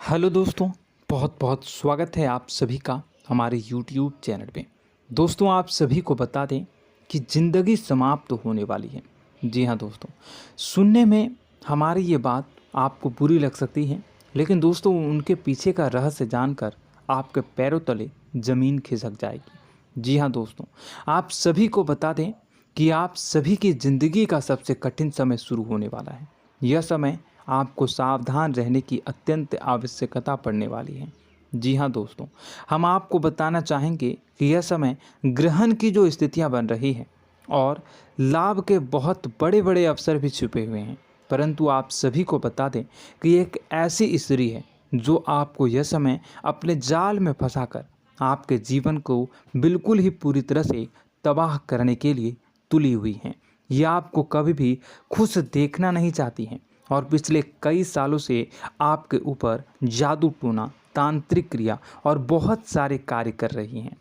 Hello दोस्तों, बहुत बहुत स्वागत है आप सभी का हमारे YouTube चैनल पे। दोस्तों, आप सभी को बता दें कि ज़िंदगी समाप्त होने वाली है। जी हाँ दोस्तों, सुनने में हमारी ये बात आपको बुरी लग सकती है, लेकिन दोस्तों उनके पीछे का रहस्य जानकर आपके पैरों तले ज़मीन खिसक जाएगी। जी हाँ दोस्तों, आप सभी को बता दें कि आप सभी की ज़िंदगी का सबसे कठिन समय शुरू होने वाला है। यह समय आपको सावधान रहने की अत्यंत आवश्यकता पड़ने वाली है। जी हाँ दोस्तों, हम आपको बताना चाहेंगे कि यह समय ग्रहण की जो स्थितियां बन रही है और लाभ के बहुत बड़े बड़े अवसर भी छुपे हुए हैं। परंतु आप सभी को बता दें कि एक ऐसी स्त्री है जो आपको यह समय अपने जाल में फंसाकर आपके जीवन को बिल्कुल ही पूरी तरह से तबाह करने के लिए तुली हुई हैं। यह आपको कभी भी खुश देखना नहीं चाहती हैं और पिछले कई सालों से आपके ऊपर जादू टोना, तांत्रिक क्रिया और बहुत सारे कार्य कर रही हैं,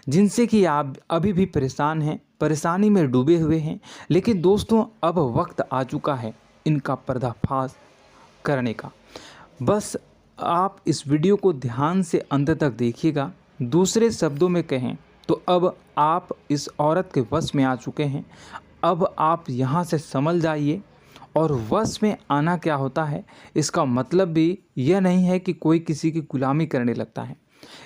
जिनसे कि आप अभी भी परेशान हैं, परेशानी में डूबे हुए हैं। लेकिन दोस्तों, अब वक्त आ चुका है इनका पर्दाफाश करने का। बस आप इस वीडियो को ध्यान से अंत तक देखिएगा। दूसरे शब्दों में कहें तो अब आप इस औरत के वश में आ चुके हैं। अब आप यहाँ से संभल जाइए। और वश में आना क्या होता है, इसका मतलब भी यह नहीं है कि कोई किसी की गुलामी करने लगता है।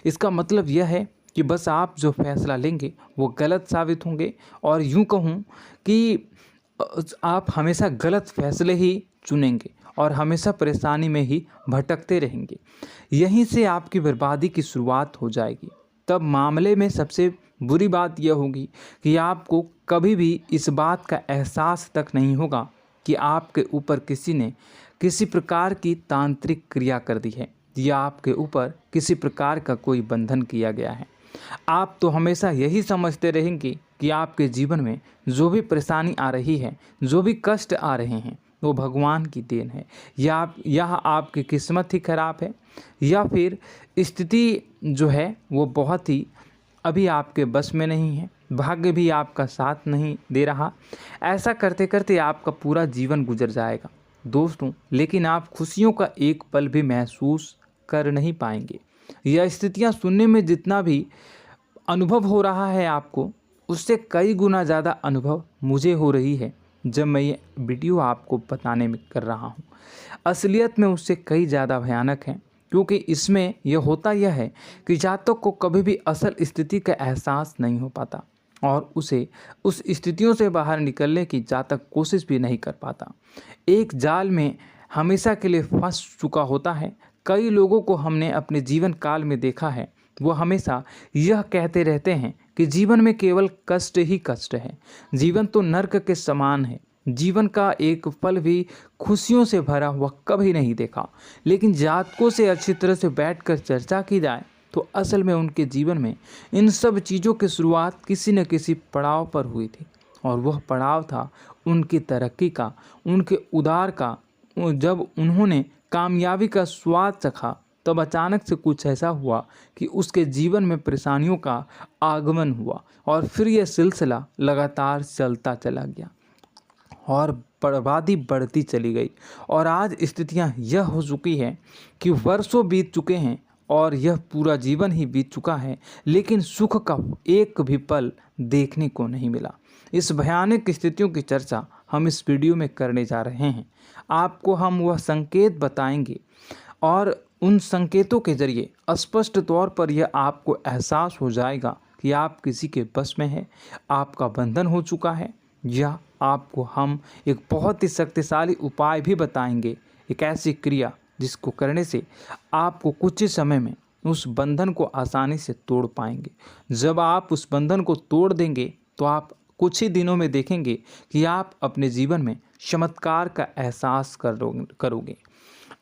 इसका मतलब यह है कि बस आप जो फैसला लेंगे वो गलत साबित होंगे, और यूँ कहूँ कि आप हमेशा गलत फैसले ही चुनेंगे और हमेशा परेशानी में ही भटकते रहेंगे। यहीं से आपकी बर्बादी की शुरुआत हो जाएगी। तब मामले में सबसे बुरी बात यह होगी कि आपको कभी भी इस बात का एहसास तक नहीं होगा कि आपके ऊपर किसी ने किसी प्रकार की तांत्रिक क्रिया कर दी है या आपके ऊपर किसी प्रकार का कोई बंधन किया गया है। आप तो हमेशा यही समझते रहेंगे कि आपके जीवन में जो भी परेशानी आ रही है, जो भी कष्ट आ रहे हैं, वो भगवान की देन है, या आपकी किस्मत ही खराब है, या फिर स्थिति जो है वो बहुत ही अभी आपके बस में नहीं है, भाग्य भी आपका साथ नहीं दे रहा। ऐसा करते करते आपका पूरा जीवन गुजर जाएगा दोस्तों, लेकिन आप खुशियों का एक पल भी महसूस कर नहीं पाएंगे। यह स्थितियां सुनने में जितना भी अनुभव हो रहा है आपको, उससे कई गुना ज़्यादा अनुभव मुझे हो रही है जब मैं ये वीडियो आपको बताने में कर रहा हूँ। असलियत में उससे कई ज़्यादा भयानक है, क्योंकि इसमें यह होता यह है कि जातक को कभी भी असल स्थिति का एहसास नहीं हो पाता और उसे उस स्थितियों से बाहर निकलने की जातक कोशिश भी नहीं कर पाता। एक जाल में हमेशा के लिए फंस चुका होता है। कई लोगों को हमने अपने जीवन काल में देखा है, वो हमेशा यह कहते रहते हैं कि जीवन में केवल कष्ट ही कष्ट है, जीवन तो नर्क के समान है, जीवन का एक पल भी खुशियों से भरा हुआ कभी नहीं देखा। लेकिन जातकों से अच्छी तरह से बैठकर चर्चा की जाए तो असल में उनके जीवन में इन सब चीज़ों की शुरुआत किसी न किसी पड़ाव पर हुई थी, और वह पड़ाव था उनकी तरक्की का, उनके उदार का। जब उन्होंने कामयाबी का स्वाद चखा, तब अचानक से कुछ ऐसा हुआ कि उसके जीवन में परेशानियों का आगमन हुआ, और फिर यह सिलसिला लगातार चलता चला गया और बर्बादी बढ़ती चली गई। और आज स्थितियां यह हो चुकी है कि वर्षों बीत चुके हैं और यह पूरा जीवन ही बीत चुका है, लेकिन सुख का एक भी पल देखने को नहीं मिला। इस भयानक स्थितियों की चर्चा हम इस वीडियो में करने जा रहे हैं। आपको हम वह संकेत बताएंगे और उन संकेतों के जरिए स्पष्ट तौर पर यह आपको एहसास हो जाएगा कि आप किसी के बस में हैं, आपका बंधन हो चुका है, या आपको हम एक बहुत ही शक्तिशाली उपाय भी बताएंगे, एक ऐसी क्रिया जिसको करने से आपको कुछ ही समय में उस बंधन को आसानी से तोड़ पाएंगे। जब आप उस बंधन को तोड़ देंगे तो आप कुछ ही दिनों में देखेंगे कि आप अपने जीवन में चमत्कार का एहसास करोगे।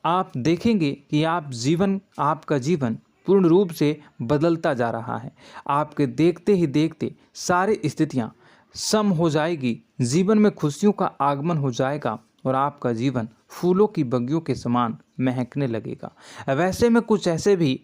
आप देखेंगे कि आपका जीवन पूर्ण रूप से बदलता जा रहा है। आपके देखते ही देखते सारी स्थितियां सम हो जाएगी, जीवन में खुशियों का आगमन हो जाएगा और आपका जीवन फूलों की बगियों के समान महकने लगेगा। वैसे में कुछ ऐसे भी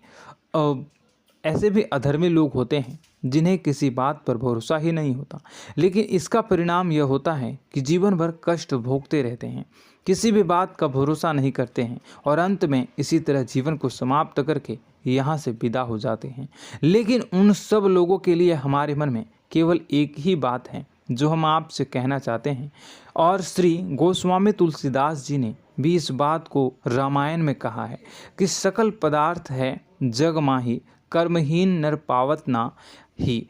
अधर्मी लोग होते हैं जिन्हें किसी बात पर भरोसा ही नहीं होता, लेकिन इसका परिणाम यह होता है कि जीवन भर कष्ट भोगते रहते हैं, किसी भी बात का भरोसा नहीं करते हैं और अंत में इसी तरह जीवन को समाप्त करके यहाँ से विदा हो जाते हैं। लेकिन उन सब लोगों के लिए हमारे मन में केवल एक ही बात है जो हम आपसे कहना चाहते हैं, और श्री गोस्वामी तुलसीदास जी ने भी इस बात को रामायण में कहा है कि सकल पदार्थ है जग माही, कर्महीन नर पावत ना ही।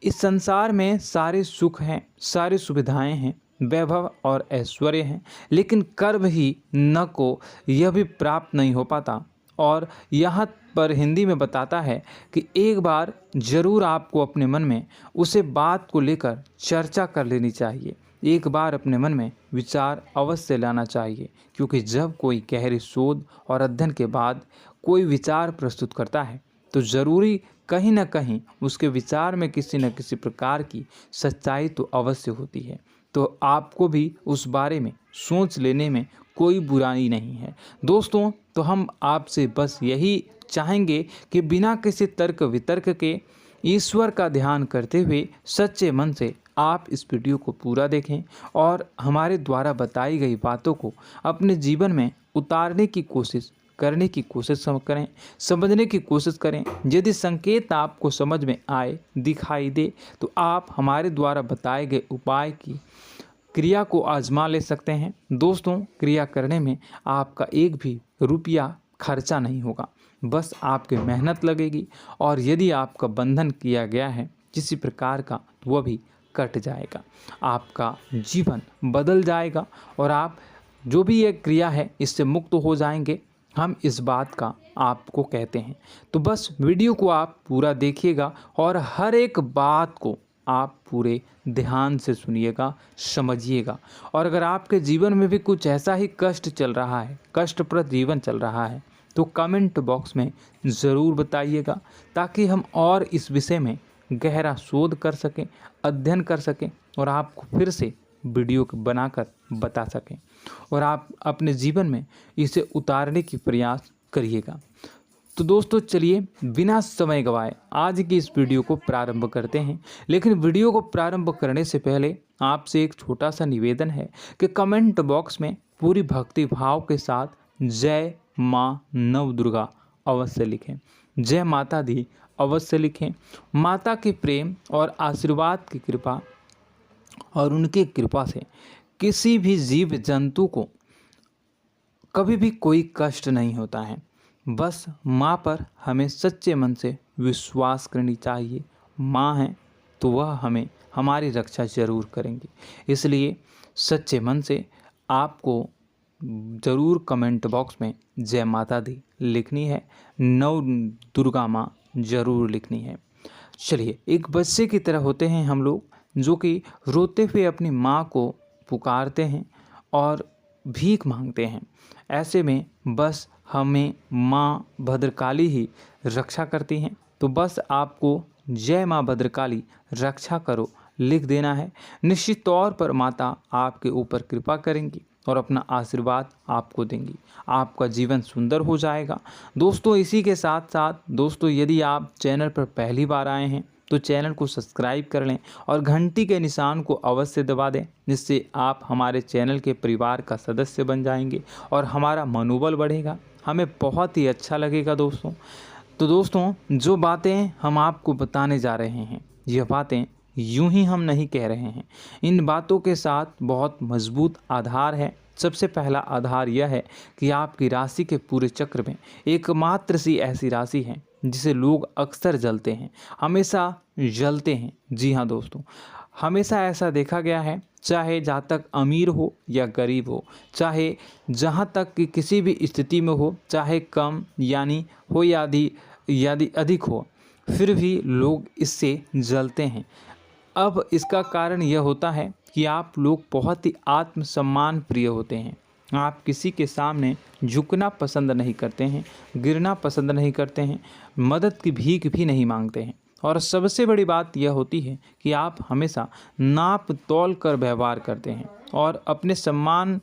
इस संसार में सारे सुख हैं, सारी सुविधाएं हैं, वैभव और ऐश्वर्य हैं, लेकिन कर्म ही न को यह भी प्राप्त नहीं हो पाता। और यहाँ पर हिंदी में बताता है कि एक बार जरूर आपको अपने मन में उसे बात को लेकर चर्चा कर लेनी चाहिए, एक बार अपने मन में विचार अवश्य लाना चाहिए, क्योंकि जब कोई गहरी शोध और अध्ययन के बाद कोई विचार प्रस्तुत करता है तो ज़रूरी कहीं ना कहीं उसके विचार में किसी न किसी प्रकार की सच्चाई तो अवश्य होती है। तो आपको भी उस बारे में सोच लेने में कोई बुराई नहीं है। दोस्तों, तो हम आपसे बस यही चाहेंगे कि बिना किसी तर्क वितर्क के ईश्वर का ध्यान करते हुए सच्चे मन से आप इस वीडियो को पूरा देखें और हमारे द्वारा बताई गई बातों को अपने जीवन में उतारने की कोशिश करने की कोशिश करें, समझने की कोशिश करें। यदि संकेत आपको समझ में आए, दिखाई दे, तो आप हमारे द्वारा बताए गए उपाय की क्रिया को आजमा ले सकते हैं। दोस्तों, क्रिया करने में आपका एक भी रुपया खर्चा नहीं होगा, बस आपकी मेहनत लगेगी, और यदि आपका बंधन किया गया है किसी प्रकार का तो वह भी कट जाएगा, आपका जीवन बदल जाएगा और आप जो भी ये क्रिया है इससे मुक्त हो जाएंगे। हम इस बात का आपको कहते हैं। तो बस वीडियो को आप पूरा देखिएगा और हर एक बात को आप पूरे ध्यान से सुनिएगा, समझिएगा। और अगर आपके जीवन में भी कुछ ऐसा ही कष्ट चल रहा है, कष्टप्रद जीवन चल रहा है, तो कमेंट बॉक्स में ज़रूर बताइएगा, ताकि हम और इस विषय में गहरा शोध कर सकें, अध्ययन कर सकें और आपको फिर से वीडियो बनाकर बता सकें और आप अपने जीवन में इसे उतारने की प्रयास करिएगा। तो दोस्तों, चलिए बिना समय गवाए आज की इस वीडियो को प्रारंभ करते हैं। लेकिन वीडियो को प्रारंभ करने से पहले आपसे एक छोटा सा निवेदन है कि कमेंट बॉक्स में पूरी भक्ति भाव के साथ जय माँ नव दुर्गा अवश्य लिखें, जय माता दी अवश्य लिखें। माता के प्रेम और आशीर्वाद की कृपा और उनकी कृपा से किसी भी जीव जंतु को कभी भी कोई कष्ट नहीं होता है। बस माँ पर हमें सच्चे मन से विश्वास करनी चाहिए। माँ है तो वह हमें हमारी रक्षा जरूर करेंगी। इसलिए सच्चे मन से आपको ज़रूर कमेंट बॉक्स में जय माता दी लिखनी है, नव दुर्गा माँ ज़रूर लिखनी है। चलिए, एक बच्चे की तरह होते हैं हम लोग, जो कि रोते हुए अपनी माँ को पुकारते हैं और भीख मांगते हैं। ऐसे में बस हमें माँ भद्रकाली ही रक्षा करती हैं। तो बस आपको जय माँ भद्रकाली रक्षा करो लिख देना है। निश्चित तौर पर माता आपके ऊपर कृपा करेंगी और अपना आशीर्वाद आपको देंगी, आपका जीवन सुंदर हो जाएगा। दोस्तों, इसी के साथ साथ दोस्तों, यदि आप चैनल पर पहली बार आए हैं तो चैनल को सब्सक्राइब कर लें और घंटी के निशान को अवश्य दबा दें, जिससे आप हमारे चैनल के परिवार का सदस्य बन जाएंगे और हमारा मनोबल बढ़ेगा, हमें बहुत ही अच्छा लगेगा दोस्तों। तो दोस्तों, जो बातें हम आपको बताने जा रहे हैं, यह बातें यूं ही हम नहीं कह रहे हैं। इन बातों के साथ बहुत मजबूत आधार है। सबसे पहला आधार यह है कि आपकी राशि के पूरे चक्र में एकमात्र सी ऐसी राशि है जिसे लोग अक्सर जलते हैं, हमेशा जलते हैं। जी हाँ दोस्तों, हमेशा ऐसा देखा गया है, चाहे जहाँ तक अमीर हो या गरीब हो, चाहे जहाँ तक कि किसी भी स्थिति में हो, चाहे कम यानी हो या अधिक हो, फिर भी लोग इससे जलते हैं। अब इसका कारण यह होता है कि आप लोग बहुत ही आत्मसम्मान प्रिय होते हैं। आप किसी के सामने झुकना पसंद नहीं करते हैं, गिरना पसंद नहीं करते हैं, मदद की भीख भी नहीं मांगते हैं और सबसे बड़ी बात यह होती है कि आप हमेशा नाप तौल कर व्यवहार करते हैं और अपने सम्मान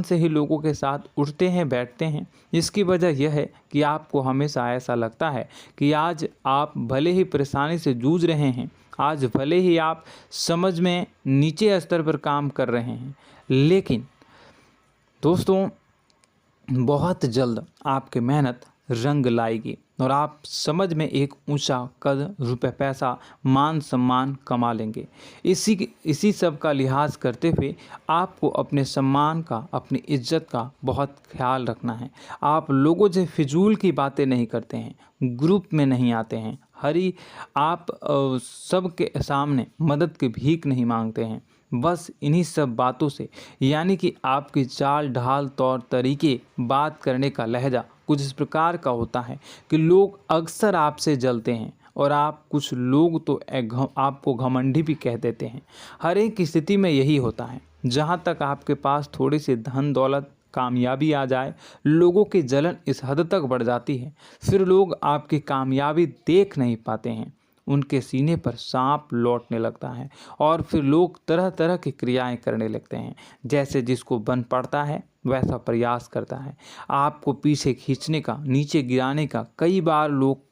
से ही लोगों के साथ उठते हैं बैठते हैं। इसकी वजह यह है कि आपको हमेशा ऐसा लगता है कि आज आप भले ही परेशानी से जूझ रहे हैं, आज भले ही आप समझ में नीचे स्तर पर काम कर रहे हैं, लेकिन दोस्तों बहुत जल्द आपकी मेहनत रंग लाएगी और आप समझ में एक ऊंचा कद, रुपए, पैसा, मान सम्मान कमा लेंगे। इसी सब का लिहाज करते हुए आपको अपने सम्मान का, अपनी इज्जत का बहुत ख्याल रखना है। आप लोगों से फिजूल की बातें नहीं करते हैं, ग्रुप में नहीं आते हैं, आप सबके सामने मदद की भीख नहीं मांगते हैं। बस इन्हीं सब बातों से, यानी कि आपकी चाल ढाल, तौर तरीके, बात करने का लहजा कुछ इस प्रकार का होता है कि लोग अक्सर आपसे जलते हैं और कुछ लोग तो आपको घमंडी भी कह देते हैं। हर एक स्थिति में यही होता है। जहाँ तक आपके पास थोड़ी सी धन दौलत, कामयाबी आ जाए, लोगों की जलन इस हद तक बढ़ जाती है, फिर लोग आपकी कामयाबी देख नहीं पाते हैं, उनके सीने पर सांप लौटने लगता है और फिर लोग तरह तरह की क्रियाएं करने लगते हैं। जैसे जिसको बन पड़ता है वैसा प्रयास करता है। आपको पीछे खींचने का, नीचे गिराने का कई बार लोग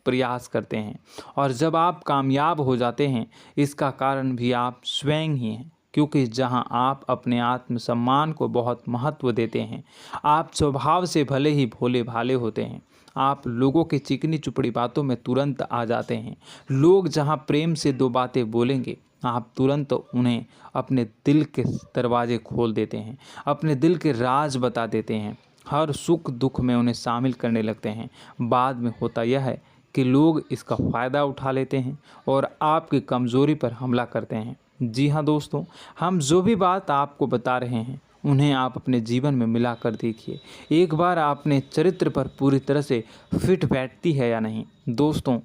प्रयास करते हैं और जब आप कामयाब हो जाते हैं, इसका कारण भी आप स्वयं ही हैं। क्योंकि जहां आप अपने आत्मसम्मान को बहुत महत्व देते हैं, आप स्वभाव से भले ही भोले भाले होते हैं, आप लोगों की चिकनी चुपड़ी बातों में तुरंत आ जाते हैं। लोग जहां प्रेम से दो बातें बोलेंगे, आप तुरंत उन्हें अपने दिल के दरवाजे खोल देते हैं, अपने दिल के राज बता देते हैं, हर सुख दुख में उन्हें शामिल करने लगते हैं। बाद में होता यह है कि लोग इसका फ़ायदा उठा लेते हैं और आपकी कमज़ोरी पर हमला करते हैं। जी हाँ दोस्तों, हम जो भी बात आपको बता रहे हैं उन्हें आप अपने जीवन में मिला कर देखिए। एक बार आपने चरित्र पर पूरी तरह से फिट बैठती है या नहीं। दोस्तों,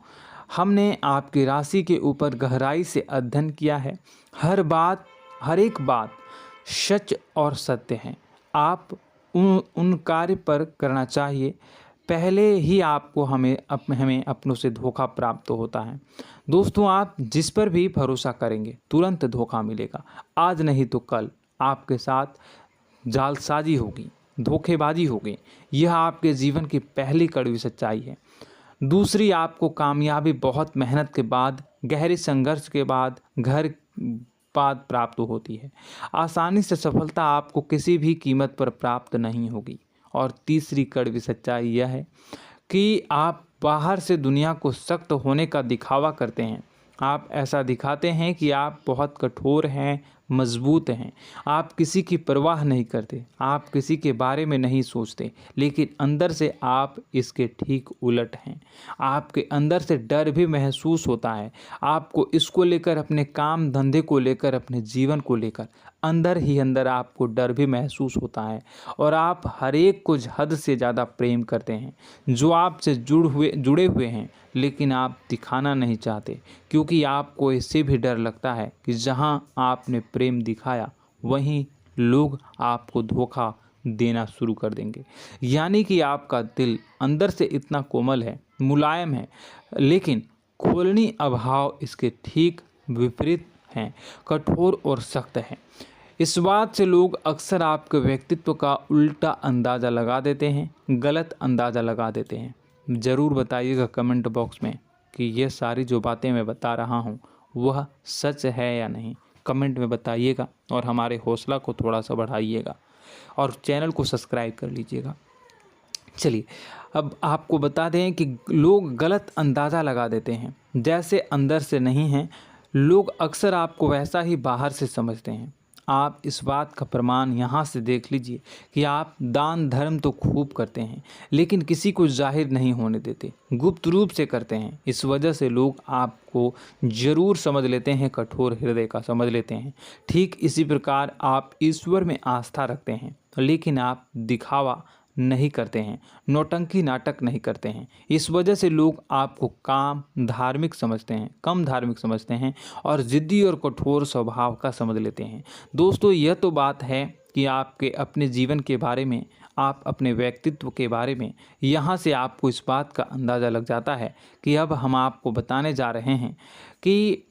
हमने आपकी राशि के ऊपर गहराई से अध्ययन किया है। हर एक बात सच और सत्य है। आप उन कार्य पर करना चाहिए, पहले ही आपको हमें अपनों से धोखा प्राप्त होता है। दोस्तों, आप जिस पर भी भरोसा करेंगे तुरंत धोखा मिलेगा। आज नहीं तो कल आपके साथ जालसाजी होगी, धोखेबाजी होगी। यह आपके जीवन की पहली कड़वी सच्चाई है। दूसरी, आपको कामयाबी बहुत मेहनत के बाद, गहरे संघर्ष के बाद प्राप्त होती है। आसानी से सफलता आपको किसी भी कीमत पर प्राप्त नहीं होगी। और तीसरी कड़वी सच्चाई यह है कि आप बाहर से दुनिया को सख्त होने का दिखावा करते हैं। आप ऐसा दिखाते हैं कि आप बहुत कठोर हैं, मजबूत हैं, आप किसी की परवाह नहीं करते, आप किसी के बारे में नहीं सोचते, लेकिन अंदर से आप इसके ठीक उलट हैं। आपके अंदर से डर भी महसूस होता है। आपको इसको लेकर, अपने काम धंधे को लेकर, अपने जीवन को लेकर अंदर ही अंदर आपको डर भी महसूस होता है और आप हर एक को हद से ज़्यादा प्रेम करते हैं, जो आपसे जुड़े हुए हैं, लेकिन आप दिखाना नहीं चाहते, क्योंकि आपको इससे भी डर लगता है कि जहां आपने प्रेम दिखाया वहीं लोग आपको धोखा देना शुरू कर देंगे। यानी कि आपका दिल अंदर से इतना कोमल है, मुलायम है, लेकिन खोलनी अभाव इसके ठीक विपरीत हैं, कठोर और सख्त हैं। इस बात से लोग अक्सर आपके व्यक्तित्व का उल्टा अंदाज़ा लगा देते हैं, गलत अंदाज़ा लगा देते हैं। ज़रूर बताइएगा कमेंट बॉक्स में कि ये सारी जो बातें मैं बता रहा हूँ वह सच है या नहीं। कमेंट में बताइएगा और हमारे हौसला को थोड़ा सा बढ़ाइएगा और चैनल को सब्सक्राइब कर लीजिएगा। चलिए, अब आपको बता दें कि लोग गलत अंदाज़ा लगा देते हैं। जैसे अंदर से नहीं हैं, लोग अक्सर आपको वैसा ही बाहर से समझते हैं। आप इस बात का प्रमाण यहाँ से देख लीजिए कि आप दान धर्म तो खूब करते हैं, लेकिन किसी को जाहिर नहीं होने देते, गुप्त रूप से करते हैं। इस वजह से लोग आपको ज़रूर समझ लेते हैं, कठोर हृदय का समझ लेते हैं। ठीक इसी प्रकार आप ईश्वर में आस्था रखते हैं, लेकिन आप दिखावा नहीं करते हैं, नौटंकी नाटक नहीं करते हैं। इस वजह से लोग आपको कम धार्मिक समझते हैं और ज़िद्दी और कठोर स्वभाव का समझ लेते हैं। दोस्तों, यह तो बात है कि आपके अपने जीवन के बारे में, आप अपने व्यक्तित्व के बारे में, यहाँ से आपको इस बात का अंदाज़ा लग जाता है कि अब हम आपको बताने जा रहे हैं कि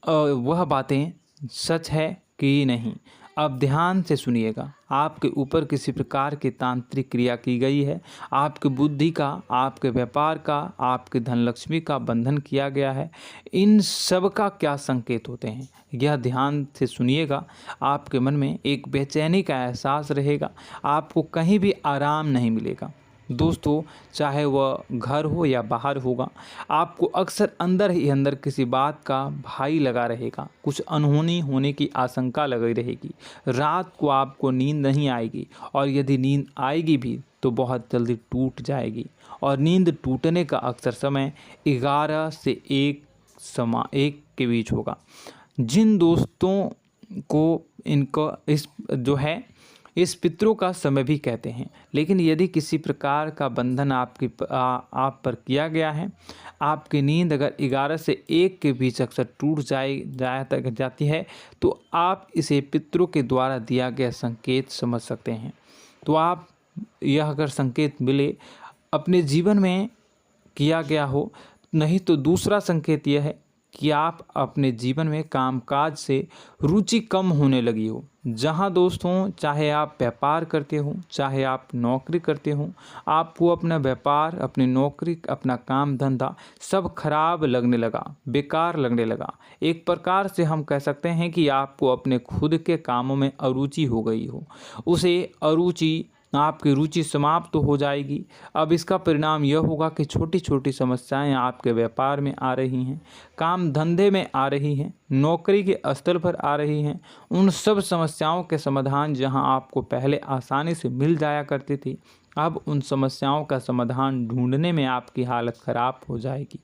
वह बातें सच है कि नहीं। अब ध्यान से सुनिएगा। आपके ऊपर किसी प्रकार की तांत्रिक क्रिया की गई है, आपकी बुद्धि का, आपके व्यापार का, आपके धनलक्ष्मी का बंधन किया गया है। इन सब का क्या संकेत होते हैं, यह ध्यान से सुनिएगा। आपके मन में एक बेचैनी का एहसास रहेगा, आपको कहीं भी आराम नहीं मिलेगा। दोस्तों, चाहे वह घर हो या बाहर होगा, आपको अक्सर अंदर ही अंदर किसी बात का भय लगा रहेगा, कुछ अनहोनी होने की आशंका लगी रहेगी। रात को आपको नींद नहीं आएगी, और यदि नींद आएगी भी तो बहुत जल्दी टूट जाएगी। और नींद टूटने का अक्सर समय 11 से 1 के बीच होगा। जिन दोस्तों को इनको इस पितरों का समय भी कहते हैं। लेकिन यदि किसी प्रकार का बंधन आप पर किया गया है, आपकी नींद अगर 11 से 1 के बीच अक्सर टूट जाती है, तो आप इसे पितरों के द्वारा दिया गया संकेत समझ सकते हैं। तो आप यह अगर संकेत मिले अपने जीवन में किया गया हो, नहीं तो दूसरा संकेत यह है कि आप अपने जीवन में कामकाज से रुचि कम होने लगी हो। जहां दोस्तों, चाहे आप व्यापार करते हो, चाहे आप नौकरी करते हो, आपको अपना व्यापार, अपनी नौकरी, अपना काम धंधा सब खराब लगने लगा, बेकार लगने लगा। एक प्रकार से हम कह सकते हैं कि आपको अपने खुद के कामों में अरुचि हो गई हो। उसे अरुचि, आपकी रुचि समाप्त तो हो जाएगी। अब इसका परिणाम यह होगा कि छोटी छोटी समस्याएं आपके व्यापार में आ रही हैं, काम धंधे में आ रही हैं, नौकरी के स्तर पर आ रही हैं। उन सब समस्याओं के समाधान जहां आपको पहले आसानी से मिल जाया करती थी, अब उन समस्याओं का समाधान ढूंढने में आपकी हालत ख़राब हो जाएगी।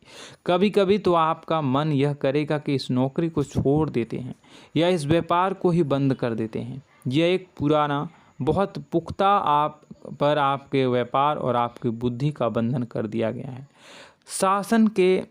कभी कभी तो आपका मन यह करेगा कि इस नौकरी को छोड़ देते हैं या इस व्यापार को ही बंद कर देते हैं। यह एक पुराना, बहुत पुख्ता आपके व्यापार और आपकी बुद्धि का बंधन कर दिया गया है। शासन के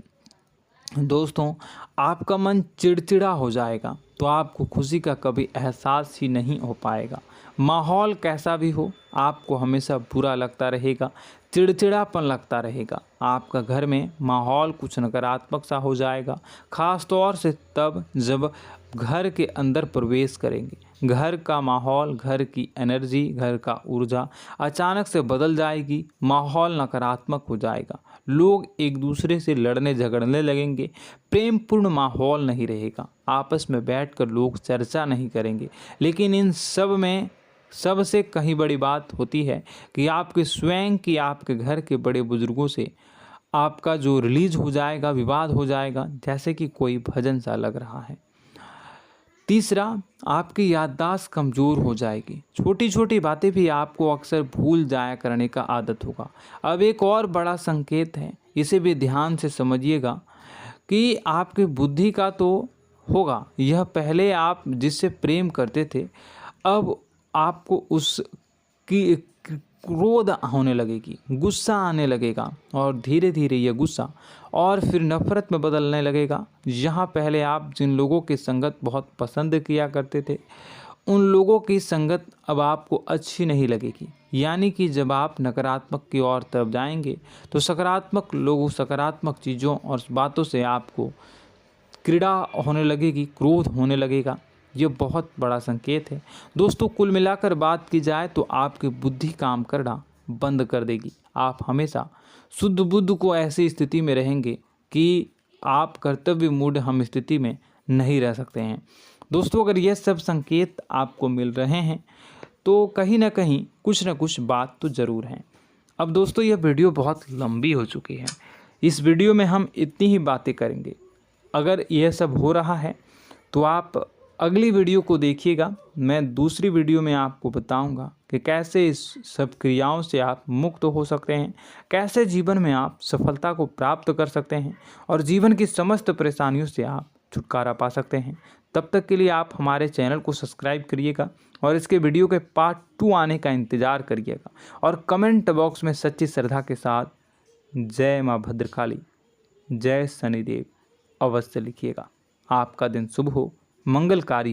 दोस्तों, आपका मन चिड़चिड़ा हो जाएगा, तो आपको खुशी का कभी एहसास ही नहीं हो पाएगा। माहौल कैसा भी हो, आपको हमेशा बुरा लगता रहेगा, चिड़चिड़ापन लगता रहेगा। आपका घर में माहौल कुछ नकारात्मक सा हो जाएगा, ख़ास तौर से तब जब घर के अंदर प्रवेश करेंगे। घर का माहौल, घर की एनर्जी, घर का ऊर्जा अचानक से बदल जाएगी, माहौल नकारात्मक हो जाएगा। लोग एक दूसरे से लड़ने झगड़ने लगेंगे, प्रेमपूर्ण माहौल नहीं रहेगा, आपस में बैठकर लोग चर्चा नहीं करेंगे। लेकिन इन सब में सबसे कहीं बड़ी बात होती है कि आपके स्वयं की, आपके घर के बड़े बुजुर्गों से आपका जो रिलीज हो जाएगा, विवाद हो जाएगा, जैसे कि कोई भजन सा लग रहा है। तीसरा, आपकी याददाश्त कमज़ोर हो जाएगी, छोटी छोटी बातें भी आपको अक्सर भूल जाया करने का आदत होगा। अब एक और बड़ा संकेत है, इसे भी ध्यान से समझिएगा कि आपकी बुद्धि का तो होगा, यह पहले आप जिससे प्रेम करते थे, अब आपको उसकी क्रोध होने लगेगी, गुस्सा आने लगेगा, और धीरे धीरे यह गुस्सा और फिर नफरत में बदलने लगेगा। यहाँ पहले आप जिन लोगों की संगत बहुत पसंद किया करते थे, उन लोगों की संगत अब आपको अच्छी नहीं लगेगी। यानी कि जब आप नकारात्मक की ओर तरफ जाएंगे, तो सकारात्मक लोगों, सकारात्मक चीज़ों और बातों से आपको क्रीड़ा होने लगेगी, क्रोध होने लगेगा। ये बहुत बड़ा संकेत है दोस्तों। कुल मिलाकर बात की जाए तो आपकी बुद्धि काम करना बंद कर देगी। आप हमेशा शुद्ध बुद्ध को ऐसी स्थिति में रहेंगे कि आप कर्तव्य मूढ़ हम स्थिति में नहीं रह सकते हैं। दोस्तों, अगर ये सब संकेत आपको मिल रहे हैं तो कहीं ना कहीं कुछ ना कुछ बात तो ज़रूर है। अब दोस्तों, यह वीडियो बहुत लंबी हो चुकी है, इस वीडियो में हम इतनी ही बातें करेंगे। अगर यह सब हो रहा है तो आप अगली वीडियो को देखिएगा। मैं दूसरी वीडियो में आपको बताऊंगा कि कैसे इस सब क्रियाओं से आप मुक्त हो सकते हैं, कैसे जीवन में आप सफलता को प्राप्त कर सकते हैं और जीवन की समस्त परेशानियों से आप छुटकारा पा सकते हैं। तब तक के लिए आप हमारे चैनल को सब्सक्राइब करिएगा और इसके वीडियो के पार्ट 2 आने का इंतज़ार करिएगा। और कमेंट बॉक्स में सच्ची श्रद्धा के साथ जय माँ भद्रकाली, जय शनिदेव अवश्य लिखिएगा। आपका दिन शुभ हो, मंगलकारी